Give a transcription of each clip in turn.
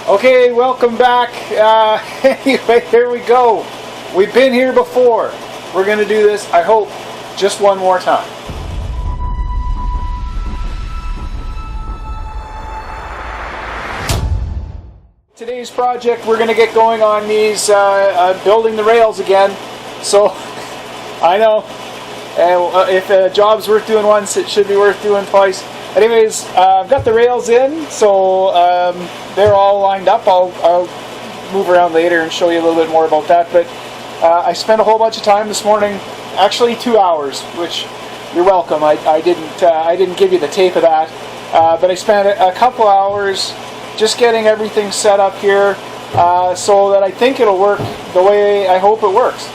Okay, welcome back. Anyway, here we go. We've been here before. We're going to do this, I hope, just one more time. Today's project, we're going to get going on these, building the rails again. So, I know, if a job's worth doing once, it should be worth doing twice. Anyways, I've got the rails in, so they're all lined up. I'll move around later and show you a little bit more about that. But I spent a whole bunch of time this morning, actually 2 hours, which you're welcome. I didn't give you the tape of that, but I spent a couple hours just getting everything set up here, so that I think it'll work the way I hope it works.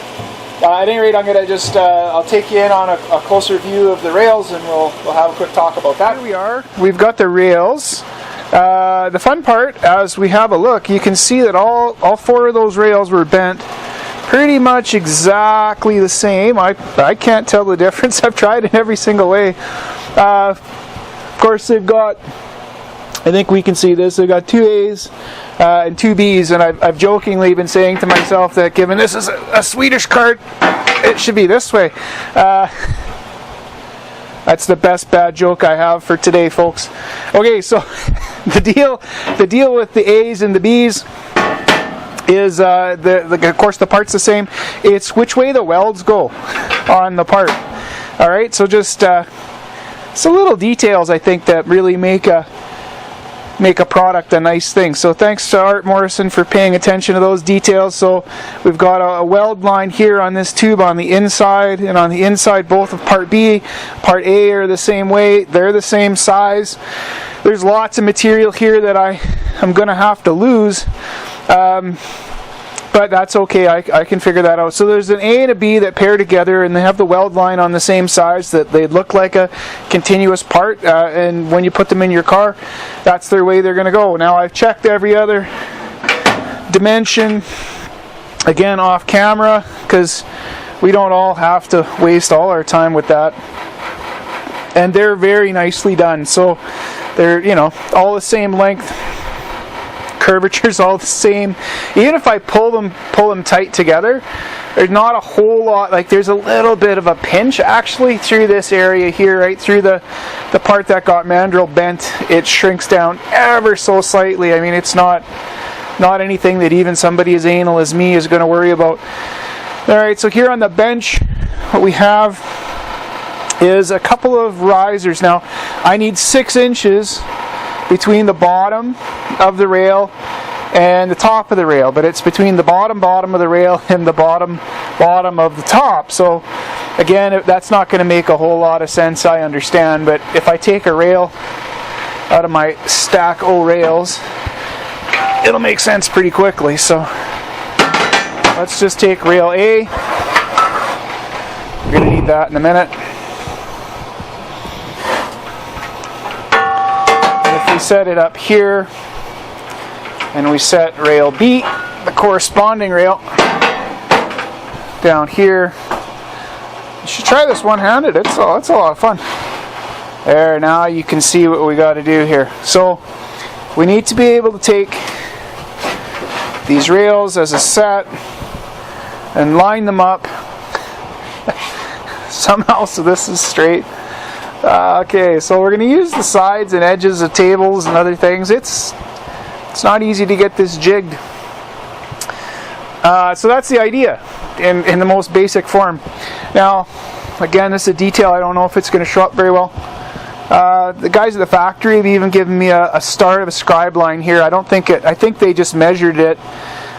At any rate, I'm going to just, I'll take you in on a closer view of the rails, and we'll have a quick talk about that. Here we are. We've got the rails. The fun part, as we have a look, you can see that all 4 of those rails were bent pretty much exactly the same. I can't tell the difference. I've tried in every single way. Of course, they've got, I think we can see this, they've got 2 A's and 2 B's, and I've jokingly been saying to myself that given this is a Swedish cart, it should be this way. That's the best bad joke I have for today, folks. Okay, so the deal with the A's and the B's is, of course, the part's the same. It's which way the welds go on the part. All right, so just some little details I think that really make a product a nice thing. So thanks to Art Morrison for paying attention to those details. So we've got a weld line here on this tube on the inside, and on the inside both of part B, part A are the same way. They're the same size. There's lots of material here that I'm going to have to lose. But that's okay, I can figure that out. So there's an A and a B that pair together, and they have the weld line on the same size, that they look like a continuous part, and when you put them in your car, that's their way they're going to go. Now I've checked every other dimension, again off camera, because we don't all have to waste all our time with that. And they're very nicely done, so they're, all the same length. Curvature's all the same. Even if I pull them tight together, there's not a whole lot, like there's a little bit of a pinch actually through this area here, right through the part that got mandrel bent. It shrinks down ever so slightly. I mean, it's not anything that even somebody as anal as me is going to worry about. Alright, so here on the bench, what we have is a couple of risers. Now, I need 6 inches between the bottom of the rail and the top of the rail, but it's between the bottom of the rail and the bottom of the top. So again, that's not going to make a whole lot of sense, I understand, but if I take a rail out of my stack o' rails, it'll make sense pretty quickly. So let's just take rail A. We're going to need that in a minute. We set it up here, and we set rail B, the corresponding rail, down here. You should try this one-handed. It's a lot of fun. There, now you can see what we got to do here. So we need to be able to take these rails as a set and line them up somehow so this is straight. Okay, so we're going to use the sides and edges of tables and other things. It's not easy to get this jigged. So that's the idea in the most basic form. Now, again, this is a detail. I don't know if it's going to show up very well. The guys at the factory have even given me a start of a scribe line here. I think they just measured it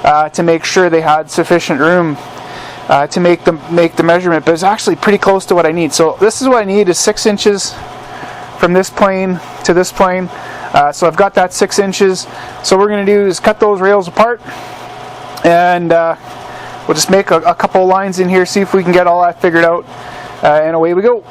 to make sure they had sufficient room to make the measurement, but it's actually pretty close to what I need. So this is what I need, is 6 inches from this plane to this plane. So I've got that 6 inches. So what we're going to do is cut those rails apart, and we'll just make a couple of lines in here, see if we can get all that figured out, and away we go.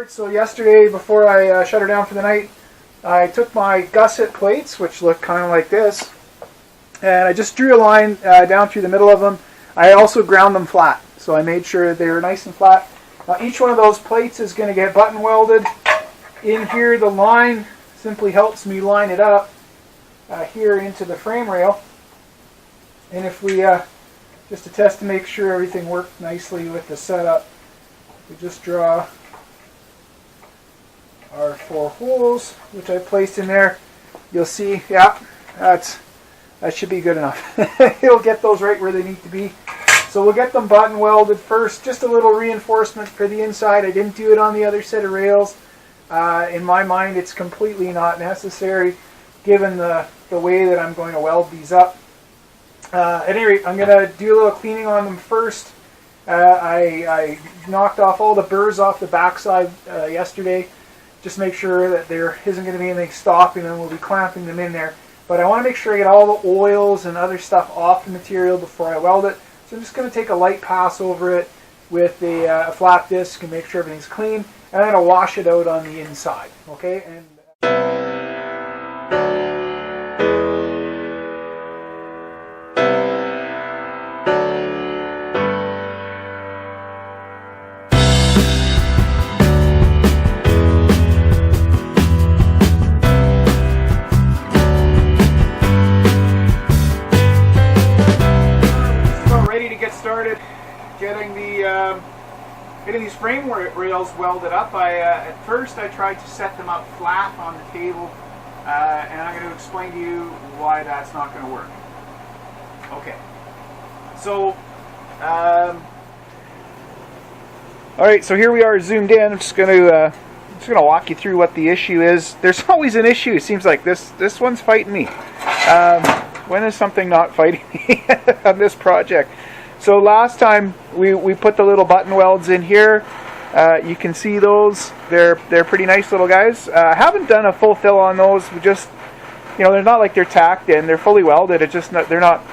So yesterday, before I shut her down for the night, I took my gusset plates, which look kind of like this, and I just drew a line down through the middle of them. I also ground them flat, so I made sure they were nice and flat. Now each one of those plates is going to get button welded. In here, the line simply helps me line it up here into the frame rail. And if we, just to test to make sure everything worked nicely with the setup, we just draw our 4 holes, which I placed in there. You'll see, yeah, that should be good enough. It'll get those right where they need to be. So we'll get them button welded first. Just a little reinforcement for the inside. I didn't do it on the other set of rails. In my mind, it's completely not necessary, given the way that I'm going to weld these up. At any rate, I'm going to do a little cleaning on them first. I knocked off all the burrs off the backside yesterday. Just make sure that there isn't going to be anything stopping them. We'll be clamping them in there. But I want to make sure I get all the oils and other stuff off the material before I weld it. So I'm just going to take a light pass over it with a flat disc and make sure everything's clean. And I'm going to wash it out on the inside. Okay? And started getting these frame rails welded up. At first I tried to set them up flat on the table, and I'm going to explain to you why that's not going to work. Okay, so all right, so here we are zoomed in. I'm just going to walk you through what the issue is. There's always an issue. It seems like this one's fighting me. When is something not fighting me on this project? So last time we put the little button welds in here. You can see those. They're pretty nice little guys. I haven't done a full fill on those. We just, they're not like they're tacked in. They're fully welded. It's just they're not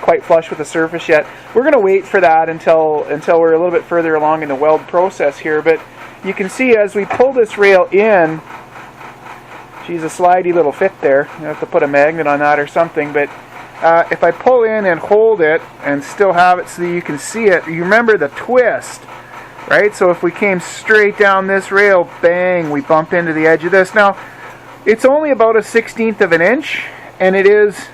quite flush with the surface yet. We're going to wait for that until we're a little bit further along in the weld process here. But you can see as we pull this rail in, she's a slidey little fit there. You have to put a magnet on that or something. But if I pull in and hold it and still have it so that you can see it, you remember the twist, right? So if we came straight down this rail, bang, we bump into the edge of this. Now, it's only about a 1/16 of an inch, and it is,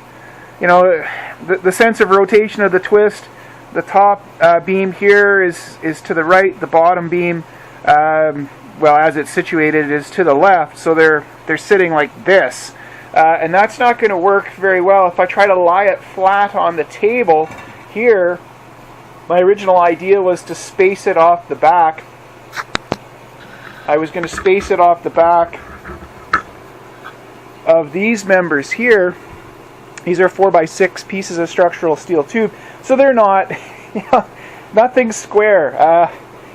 you know, the sense of rotation of the twist. The top beam here is to the right. The bottom beam, well, as it's situated, is to the left. So they're sitting like this. And that's not going to work very well. If I try to lie it flat on the table here, my original idea was to space it off the back. I was going to space it off the back of these members here. These are 4x6 pieces of structural steel tube. So they're not, you know, nothing's square.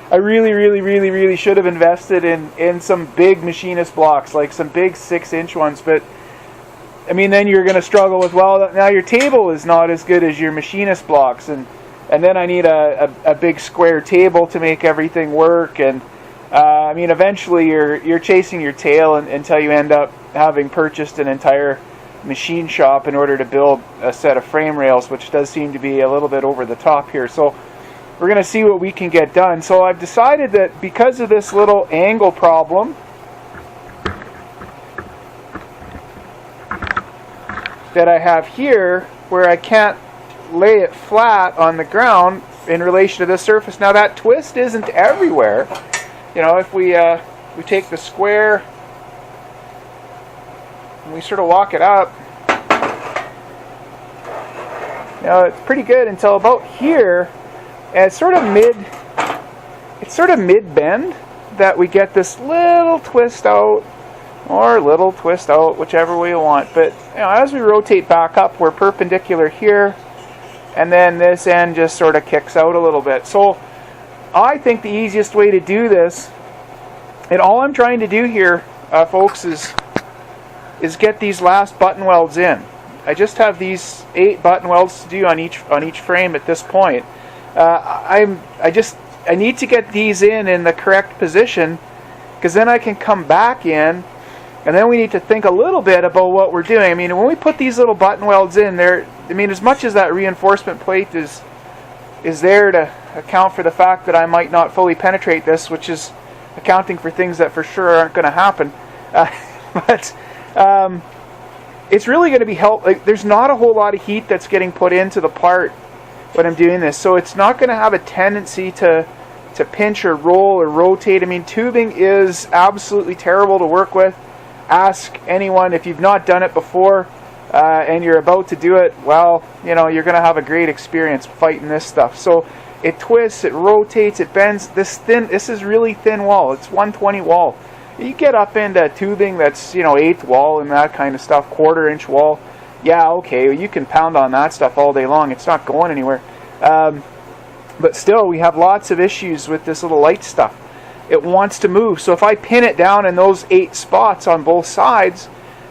I really should have invested in some big machinist blocks, like some big 6-inch ones, but I mean, then you're going to struggle with, well, now your table is not as good as your machinist blocks, and then I need a big square table to make everything work, and I mean, eventually you're chasing your tail until you end up having purchased an entire machine shop in order to build a set of frame rails, which does seem to be a little bit over the top here. So we're going to see what we can get done. So I've decided that because of this little angle problem that I have here, where I can't lay it flat on the ground in relation to this surface. Now that twist isn't everywhere. You know, if we take the square and we sort of walk it up, you know, it's pretty good until about here, and it's sort of mid bend that we get this little twist out, or little twist out, whichever way you want. But you know, as we rotate back up, we're perpendicular here, and then this end just sort of kicks out a little bit. So I think the easiest way to do this, and all I'm trying to do here, folks, is get these last button welds in. I just have these 8 button welds to do on each frame at this point. I need to get these in the correct position, because then I can come back in, and then we need to think a little bit about what we're doing. I mean, when we put these little button welds in there, I mean, as much as that reinforcement plate is there to account for the fact that I might not fully penetrate this, which is accounting for things that for sure aren't going to happen, but it's really going to be like, there's not a whole lot of heat that's getting put into the part when I'm doing this, so it's not going to have a tendency to pinch or roll or rotate. I mean, tubing is absolutely terrible to work with. Ask anyone if you've not done it before and you're about to do it. Well, you know, you're going to have a great experience fighting this stuff. So it twists, it rotates, it bends. This is really thin wall. It's 120 wall. You get up into tubing that's, you know, 1/8 wall and that kind of stuff, 1/4-inch wall. Yeah, okay, you can pound on that stuff all day long. It's not going anywhere. But still, we have lots of issues with this little light stuff. It wants to move. So if I pin it down in those 8 spots on both sides,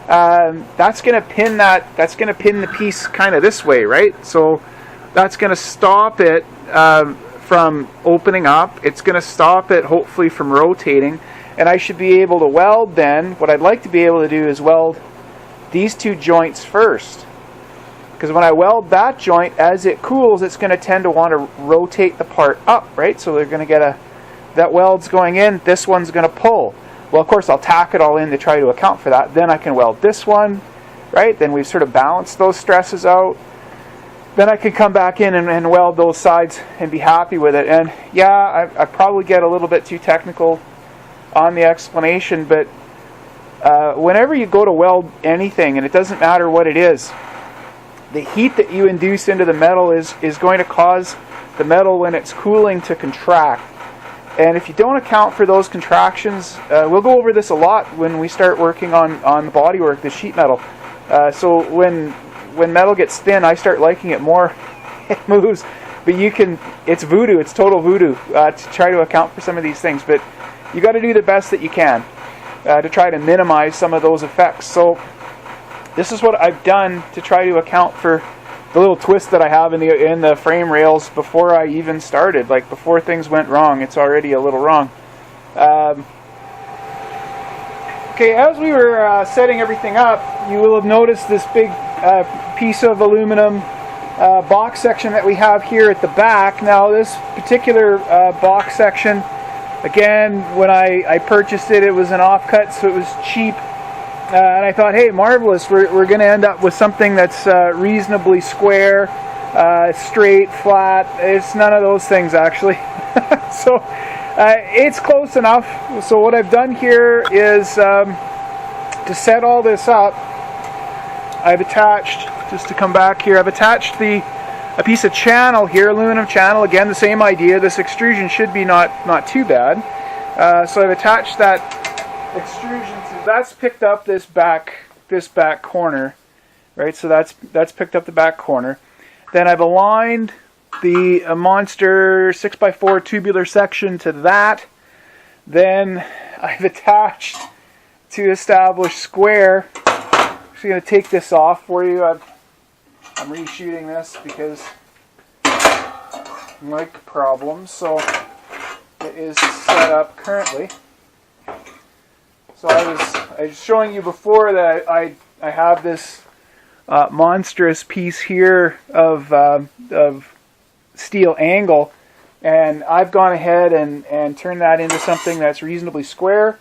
that's going to pin the piece kind of this way, right? So that's going to stop it from opening up. It's going to stop it, hopefully, from rotating. And I should be able to weld then. What I'd like to be able to do is weld these 2 joints first. Because when I weld that joint, as it cools, it's going to tend to want to rotate the part up, right? So they're going to get that weld's going in, this one's going to pull. Well, of course, I'll tack it all in to try to account for that. Then I can weld this one, right? Then we've sort of balanced those stresses out. Then I can come back in and weld those sides and be happy with it. And yeah, I probably get a little bit too technical on the explanation, but whenever you go to weld anything, and it doesn't matter what it is, the heat that you induce into the metal is going to cause the metal, when it's cooling, to contract. And if you don't account for those contractions, we'll go over this a lot when we start working on the bodywork, the sheet metal. So when metal gets thin, I start liking it more. It moves, but it's voodoo. It's total voodoo to try to account for some of these things. But you got to do the best that you can to try to minimize some of those effects. So this is what I've done to try to account for the little twist that I have in the frame rails before I even started. Like, before things went wrong, it's already a little wrong. Okay, as we were setting everything up, you will have noticed this big piece of aluminum box section that we have here at the back. Now this particular box section, again, when I purchased it, it was an offcut, so it was cheap. And I thought, hey, marvelous, we're going to end up with something that's reasonably square, straight, flat. It's none of those things, actually. So it's close enough. So what I've done here is to set all this up, I've attached, just to come back here, I've attached a piece of channel here, aluminum channel. Again, the same idea. This extrusion should be not too bad. So I've attached that extrusion to, that's picked up this back corner, right? So that's picked up the back corner. Then I've aligned the monster 6x4 tubular section to that. Then I've attached to establish square. I'm just going to take this off for you. I'm reshooting this because mic problems. So it is set up currently. So I was showing you before that I have this monstrous piece here of steel angle, and I've gone ahead and turned that into something that's reasonably square,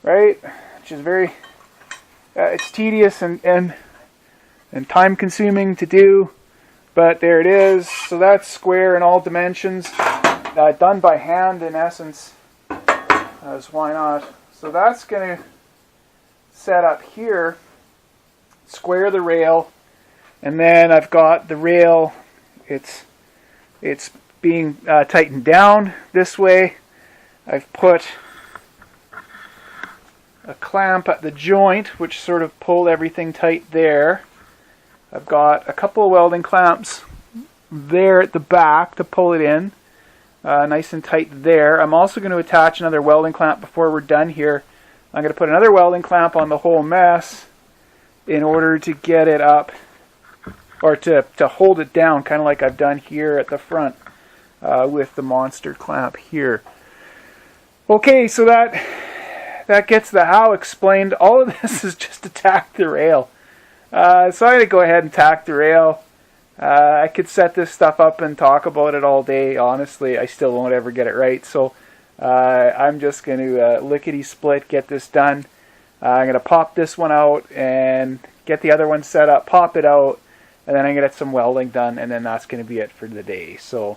right? Which is very it's tedious and time consuming to do, but there it is. So that's square in all dimensions, done by hand in essence, as why not. So that's going to set up here, square the rail, and then I've got the rail, it's being tightened down this way. I've put a clamp at the joint which sort of pulled everything tight there. I've got a couple of welding clamps there at the back to pull it in nice and tight there. I'm also going to attach another welding clamp before we're done here. I'm going to put another welding clamp on the whole mess in order to get it up, or to hold it down, kind of like I've done here at the front with the monster clamp here. Okay, so that gets the how explained. All of this is just to tack the rail. So I'm going to go ahead and tack the rail. I could set this stuff up and talk about it all day. Honestly, I still won't ever get it right. So I'm just going to lickety-split get this done. I'm going to pop this one out and get the other one set up, pop it out, and then I'm going to get some welding done, and then that's going to be it for the day. So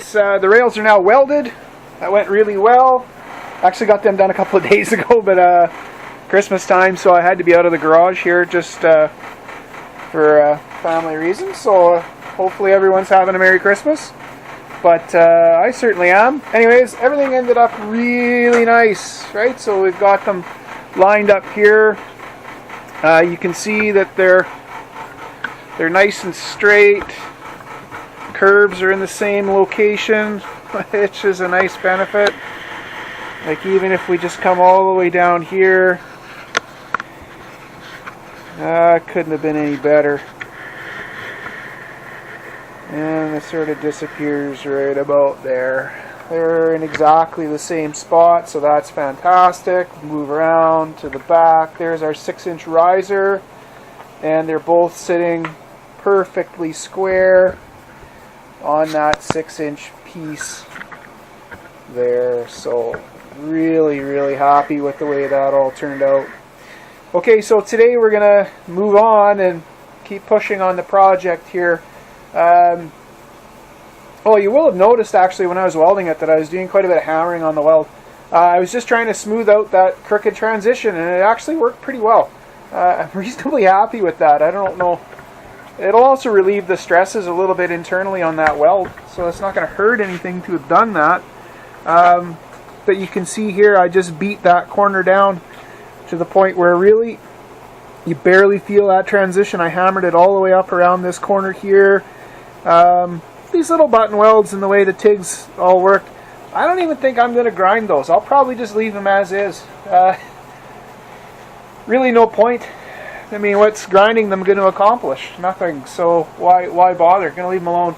anyways, the rails are now welded. That went really well. Actually got them done a couple of days ago, but Christmas time, so I had to be out of the garage here just for family reasons. So hopefully everyone's having a Merry Christmas. But I certainly am. Anyways, everything ended up really nice, right? So we've got them lined up here. You can see that they're nice and straight. Curves are in the same location, which is a nice benefit. Like even if we just come all the way down here, couldn't have been any better. And it sort of disappears right about there. They're in exactly the same spot, so that's fantastic. Move around to the back. There's our 6-inch riser, and they're both sitting perfectly square on that 6-inch piece there. So really, really happy with the way that all turned out. Okay, so today we're going to move on and keep pushing on the project here. Oh, you will have noticed actually when I was welding it that I was doing quite a bit of hammering on the weld. I was just trying to smooth out that crooked transition, and it actually worked pretty well. I'm reasonably happy with that. I don't know. It'll also relieve the stresses a little bit internally on that weld, so it's not going to hurt anything to have done that. But you can see here I just beat that corner down to the point where really you barely feel that transition. I hammered it all the way up around this corner here. These little button welds and the way the TIGs all work, I don't even think I'm going to grind those. I'll probably just leave them as is. Really no point. I mean, what's grinding them going to accomplish? Nothing. So why bother? Going to leave them alone.